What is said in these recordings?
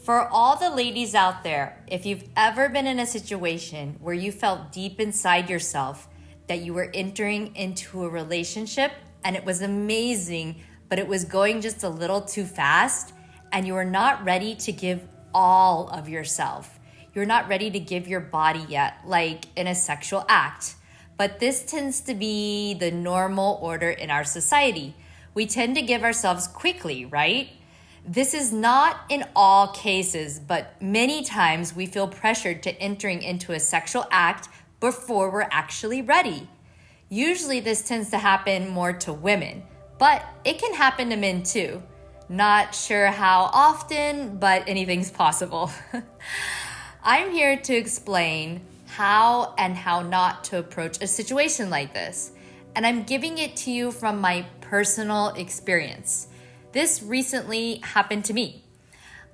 For all the ladies out there, if you've ever been in a situation where you felt deep inside yourself that you were entering into a relationship and it was amazing, but it was going just a little too fast, and you were not ready to give all of yourself. You're not ready to give your body yet, like in a sexual act. But this tends to be the normal order in our society. We tend to give ourselves quickly, right? This is not in all cases, but many times we feel pressured to entering into a sexual act before we're actually ready. Usually this tends to happen more to women, but it can happen to men too. Not sure how often, but anything's possible. I'm here to explain how and how not to approach a situation like this. And I'm giving it to you from my personal experience. This recently happened to me.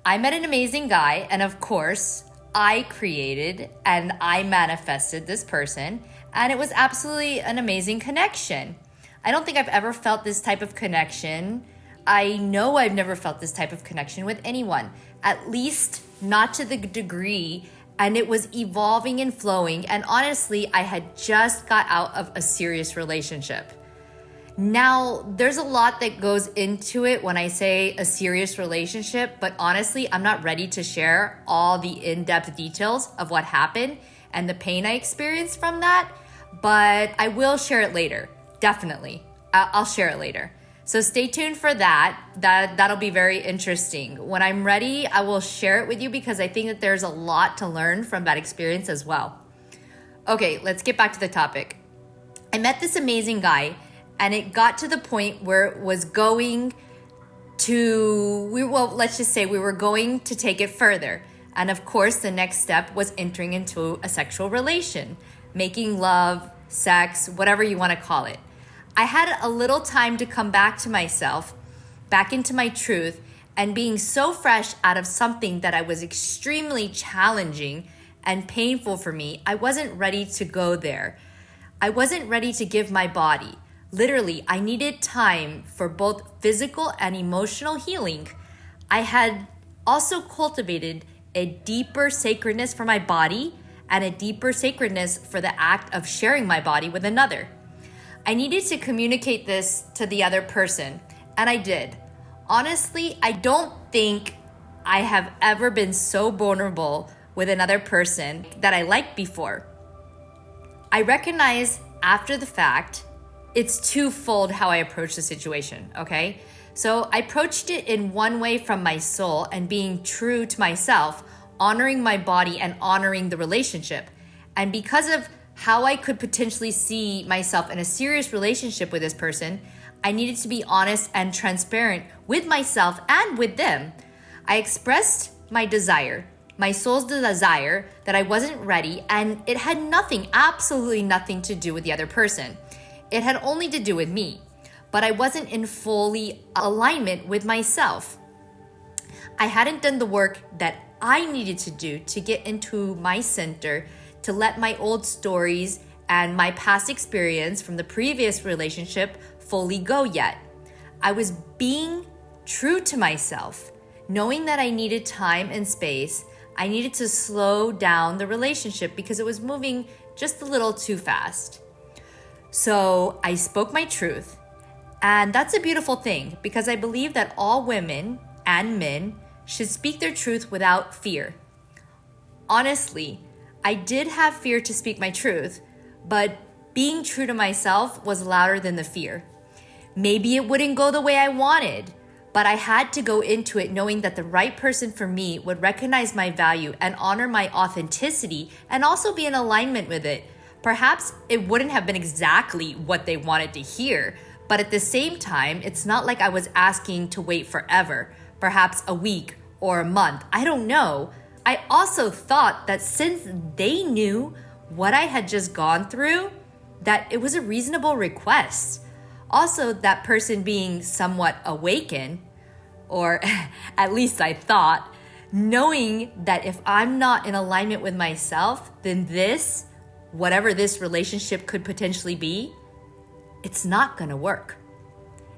I met an amazing guy, and of course, I created and I manifested this person, and it was absolutely an amazing connection. I don't think I've ever felt this type of connection. I know I've never felt this type of connection with anyone, at least not to the degree, and it was evolving and flowing, and honestly, I had just got out of a serious relationship. Now, there's a lot that goes into it when I say a serious relationship, but honestly, I'm not ready to share all the in-depth details of what happened and the pain I experienced from that, but I will share it later, definitely. I'll share it later. So stay tuned for that. That'll be very interesting. When I'm ready, I will share it with you because I think that there's a lot to learn from that experience as well. Okay, let's get back to the topic. I met this amazing guy, and it got to the point where it was going to, let's just say we were going to take it further. And of course, the next step was entering into a sexual relation, making love, sex, whatever you want to call it. I had a little time to come back to myself, back into my truth, and being so fresh out of something that I was extremely challenging and painful for me, I wasn't ready to go there. I wasn't ready to give my body. Literally, I needed time for both physical and emotional healing. I had also cultivated a deeper sacredness for my body and a deeper sacredness for the act of sharing my body with another. I needed to communicate this to the other person, and I did. Honestly, I don't think I have ever been so vulnerable with another person that I liked before. I recognize after the fact it's twofold how I approach the situation, okay? So I approached it in one way from my soul and being true to myself, honoring my body and honoring the relationship. And because of how I could potentially see myself in a serious relationship with this person, I needed to be honest and transparent with myself and with them. I expressed my desire, my soul's desire that I wasn't ready, and it had nothing, absolutely nothing to do with the other person. It had only to do with me, but I wasn't in fully alignment with myself. I hadn't done the work that I needed to do to get into my center, to let my old stories and my past experience from the previous relationship fully go yet. I was being true to myself, knowing that I needed time and space. I needed to slow down the relationship because it was moving just a little too fast. So I spoke my truth, and that's a beautiful thing because I believe that all women and men should speak their truth without fear. Honestly, I did have fear to speak my truth, but being true to myself was louder than the fear. Maybe it wouldn't go the way I wanted, but I had to go into it knowing that the right person for me would recognize my value and honor my authenticity and also be in alignment with it. Perhaps it wouldn't have been exactly what they wanted to hear, but at the same time, it's not like I was asking to wait forever, perhaps a week or a month. I don't know. I also thought that since they knew what I had just gone through, that it was a reasonable request. Also, that person being somewhat awakened, or at least I thought, knowing that if I'm not in alignment with myself, then this, whatever this relationship could potentially be, it's not gonna work.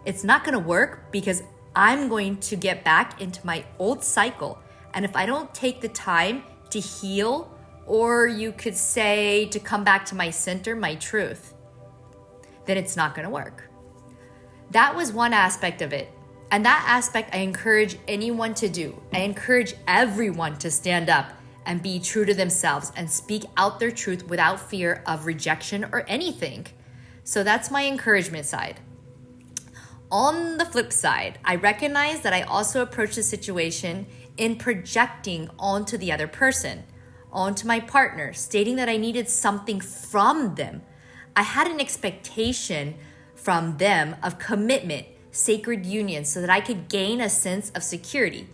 It's not gonna work because I'm going to get back into my old cycle And if I don't take the time to heal, or you could say to come back to my center, my truth, then it's not going to work. That was one aspect of it. And that aspect I encourage anyone to do. I encourage everyone to stand up and be true to themselves and speak out their truth without fear of rejection or anything. So that's my encouragement side. On the flip side, I recognize that I also approach the situation in projecting onto the other person, onto my partner, stating that I needed something from them. I had an expectation from them of commitment, sacred union, so that I could gain a sense of security.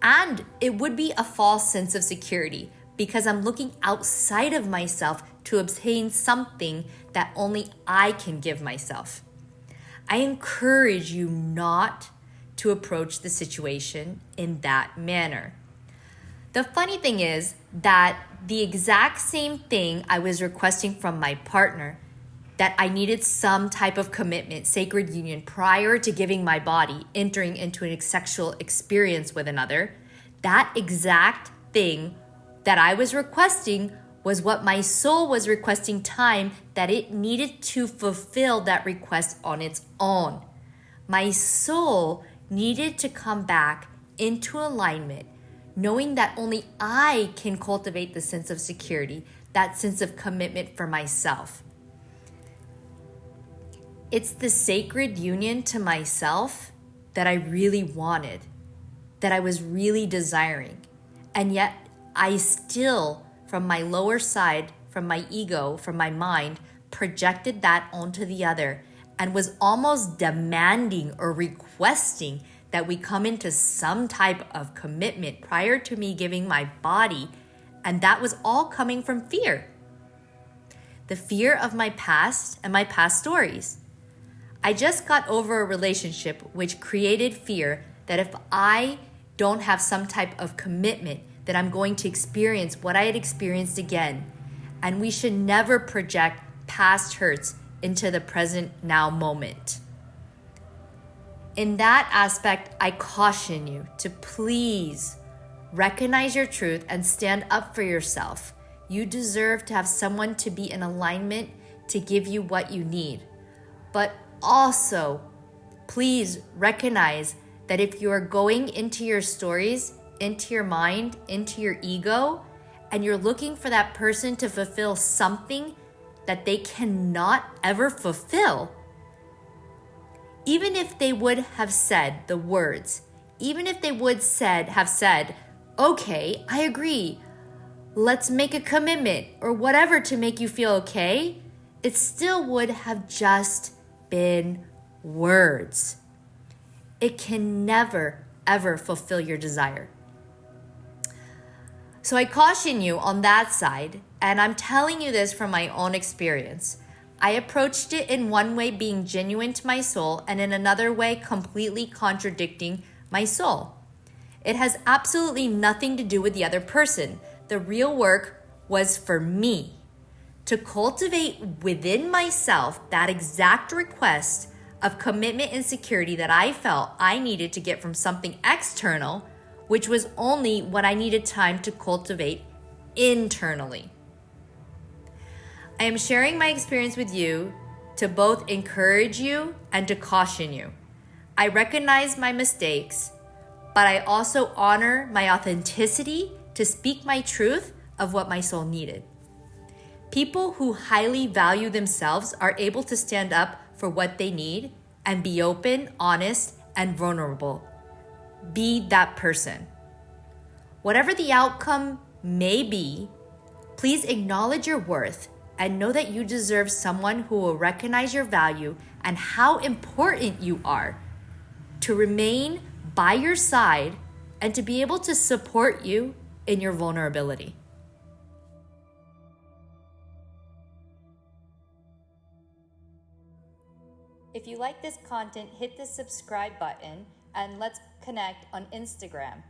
And it would be a false sense of security because I'm looking outside of myself to obtain something that only I can give myself. I encourage you not to approach the situation in that manner. The funny thing is that the exact same thing I was requesting from my partner, that I needed some type of commitment, sacred union, prior to giving my body, entering into a sexual experience with another, that exact thing that I was requesting was what my soul was requesting time that it needed to fulfill that request on its own. My soul needed to come back into alignment, knowing that only I can cultivate the sense of security, that sense of commitment for myself. It's the sacred union to myself that I really wanted, that I was really desiring. And yet I still, from my lower side, from my ego, from my mind, projected that onto the other and was almost demanding or requesting that we come into some type of commitment prior to me giving my body. And that was all coming from fear. The fear of my past and my past stories. I just got over a relationship which created fear that if I don't have some type of commitment, that I'm going to experience what I had experienced again. And we should never project past hurts into the present now moment. In that aspect, I caution you to please recognize your truth and stand up for yourself. You deserve to have someone to be in alignment to give you what you need. But also, please recognize that if you are going into your stories, into your mind, into your ego, and you're looking for that person to fulfill something that they cannot ever fulfill, even if they would have said the words, even if they would have said, okay, I agree, let's make a commitment or whatever to make you feel okay, it still would have just been words. It can never, ever fulfill your desire. So I caution you on that side, and I'm telling you this from my own experience. I approached it in one way being genuine to my soul, and in another way completely contradicting my soul. It has absolutely nothing to do with the other person. The real work was for me to cultivate within myself that exact request of commitment and security that I felt I needed to get from something external, which was only what I needed time to cultivate internally. I am sharing my experience with you to both encourage you and to caution you. I recognize my mistakes, but I also honor my authenticity to speak my truth of what my soul needed. People who highly value themselves are able to stand up for what they need and be open, honest, and vulnerable. Be that person. Whatever the outcome may be, please acknowledge your worth and know that you deserve someone who will recognize your value and how important you are, to remain by your side and to be able to support you in your vulnerability. If you like this content, hit the subscribe button and let's connect on Instagram.